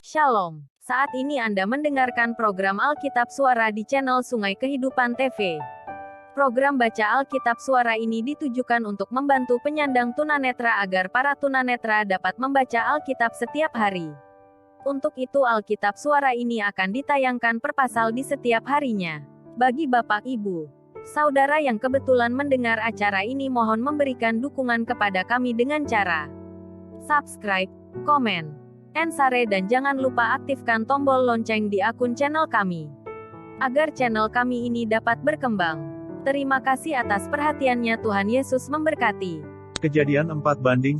Shalom. Saat ini Anda mendengarkan program Alkitab Suara di channel Sungai Kehidupan TV. Program baca Alkitab Suara ini ditujukan untuk membantu penyandang tunanetra agar para tunanetra dapat membaca Alkitab setiap hari. Untuk itu Alkitab Suara ini akan ditayangkan per pasal di setiap harinya. Bagi Bapak Ibu, Saudara yang kebetulan mendengar acara ini mohon memberikan dukungan kepada kami dengan cara subscribe, komen, share dan jangan lupa aktifkan tombol lonceng di akun channel kami, agar channel kami ini dapat berkembang. Terima kasih atas perhatiannya, Tuhan Yesus memberkati. Kejadian 4:1-13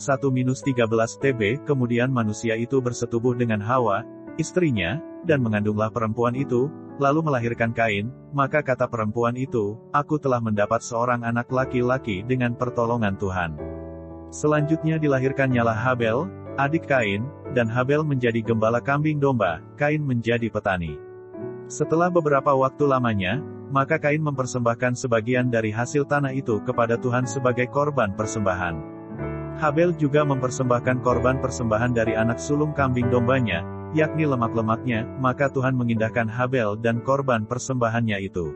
TB, kemudian manusia itu bersetubuh dengan Hawa, istrinya, dan mengandunglah perempuan itu, lalu melahirkan Kain, maka kata perempuan itu, aku telah mendapat seorang anak laki-laki dengan pertolongan Tuhan. Selanjutnya dilahirkannyalah Habel, adik Kain, dan Habel menjadi gembala kambing domba, Kain menjadi petani. Setelah beberapa waktu lamanya, maka Kain mempersembahkan sebagian dari hasil tanah itu kepada Tuhan sebagai korban persembahan. Habel juga mempersembahkan korban persembahan dari anak sulung kambing dombanya, yakni lemak-lemaknya, maka Tuhan mengindahkan Habel dan korban persembahannya itu.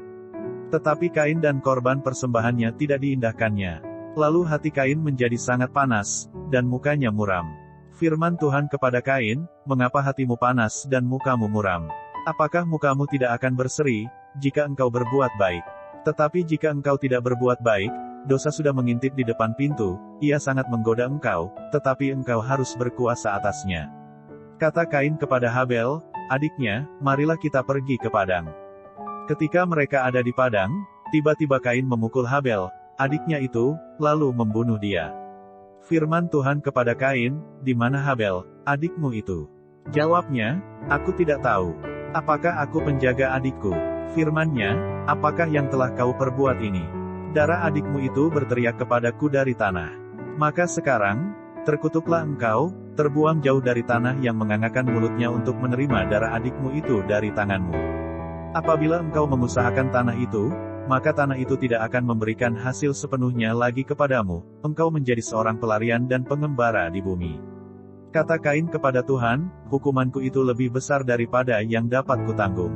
Tetapi Kain dan korban persembahannya tidak diindahkannya. Lalu hati Kain menjadi sangat panas, dan mukanya muram. Firman Tuhan kepada Kain, mengapa hatimu panas dan mukamu muram? Apakah mukamu tidak akan berseri, jika engkau berbuat baik? Tetapi jika engkau tidak berbuat baik, dosa sudah mengintip di depan pintu, ia sangat menggoda engkau, tetapi engkau harus berkuasa atasnya. Kata Kain kepada Habel, adiknya, marilah kita pergi ke padang. Ketika mereka ada di padang, tiba-tiba Kain memukul Habel, adiknya itu, lalu membunuh dia. Firman Tuhan kepada Kain, di mana Habel, adikmu itu? Jawabnya, aku tidak tahu. Apakah aku penjaga adikku? Firman-Nya, apakah yang telah kau perbuat ini? Darah adikmu itu berteriak kepadaku dari tanah. Maka sekarang, terkutuklah engkau, terbuang jauh dari tanah yang mengangakkan mulutnya untuk menerima darah adikmu itu dari tanganmu. Apabila engkau mengusahakan tanah itu, maka tanah itu tidak akan memberikan hasil sepenuhnya lagi kepadamu, engkau menjadi seorang pelarian dan pengembara di bumi. Kata Kain kepada Tuhan, hukumanku itu lebih besar daripada yang dapat kutanggung.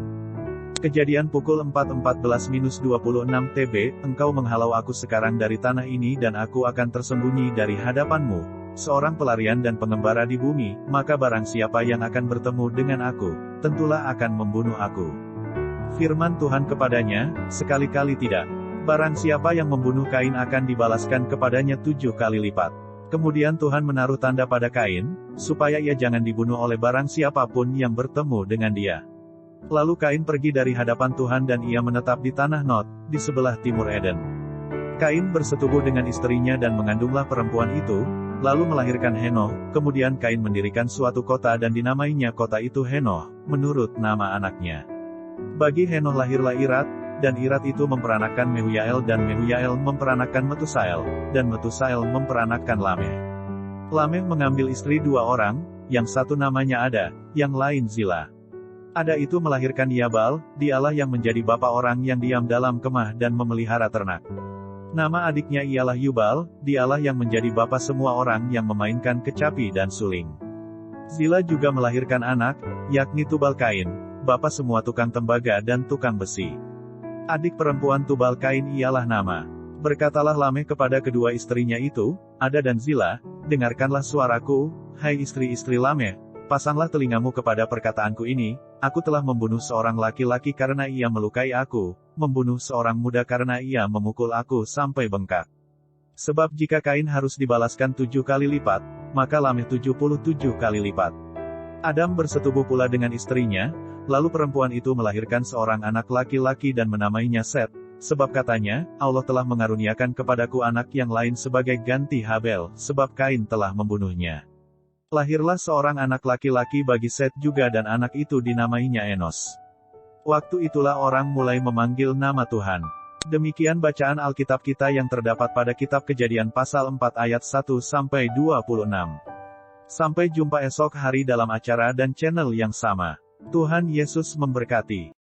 Kejadian pukul 4:14-26 TB, engkau menghalau aku sekarang dari tanah ini dan aku akan tersembunyi dari hadapanmu, seorang pelarian dan pengembara di bumi, maka barang siapa yang akan bertemu dengan aku, tentulah akan membunuh aku. Firman Tuhan kepadanya, sekali-kali tidak. Barang siapa yang membunuh Kain akan dibalaskan kepadanya 7 kali lipat. Kemudian Tuhan menaruh tanda pada Kain, supaya ia jangan dibunuh oleh barang siapapun yang bertemu dengan dia. Lalu Kain pergi dari hadapan Tuhan dan ia menetap di tanah Nod, di sebelah timur Eden. Kain bersetubuh dengan istrinya dan mengandunglah perempuan itu, lalu melahirkan Henoh, kemudian Kain mendirikan suatu kota dan dinamainya kota itu Henoh, menurut nama anaknya. Bagi Henoh lahirlah Irat, dan Irat itu memperanakkan Mehuyael dan Mehuyael memperanakkan Metusael, dan Metusael memperanakkan Lameh. Lameh mengambil istri 2 orang, yang satu namanya Ada, yang lain Zila. Ada itu melahirkan Yabal, dialah yang menjadi bapa orang yang diam dalam kemah dan memelihara ternak. Nama adiknya ialah Yubal, dialah yang menjadi bapa semua orang yang memainkan kecapi dan suling. Zila juga melahirkan anak, yakni Tubal-Kain, bapa semua tukang tembaga dan tukang besi. Adik perempuan Tubal-Kain ialah Nama. Berkatalah Lameh kepada kedua istrinya itu, Ada dan Zila, dengarkanlah suaraku, hai istri-istri Lameh, pasanglah telingamu kepada perkataanku ini, aku telah membunuh seorang laki-laki karena ia melukai aku, membunuh seorang muda karena ia memukul aku sampai bengkak. Sebab jika Kain harus dibalaskan 7 kali lipat, maka Lameh 77 kali lipat. Adam bersetubuh pula dengan istrinya, lalu perempuan itu melahirkan seorang anak laki-laki dan menamainya Set, sebab katanya, Allah telah mengaruniakan kepadaku anak yang lain sebagai ganti Habel, sebab Kain telah membunuhnya. Lahirlah seorang anak laki-laki bagi Set juga dan anak itu dinamainya Enos. Waktu itulah orang mulai memanggil nama Tuhan. Demikian bacaan Alkitab kita yang terdapat pada kitab Kejadian pasal 4 ayat 1-26. Sampai jumpa esok hari dalam acara dan channel yang sama. Tuhan Yesus memberkati.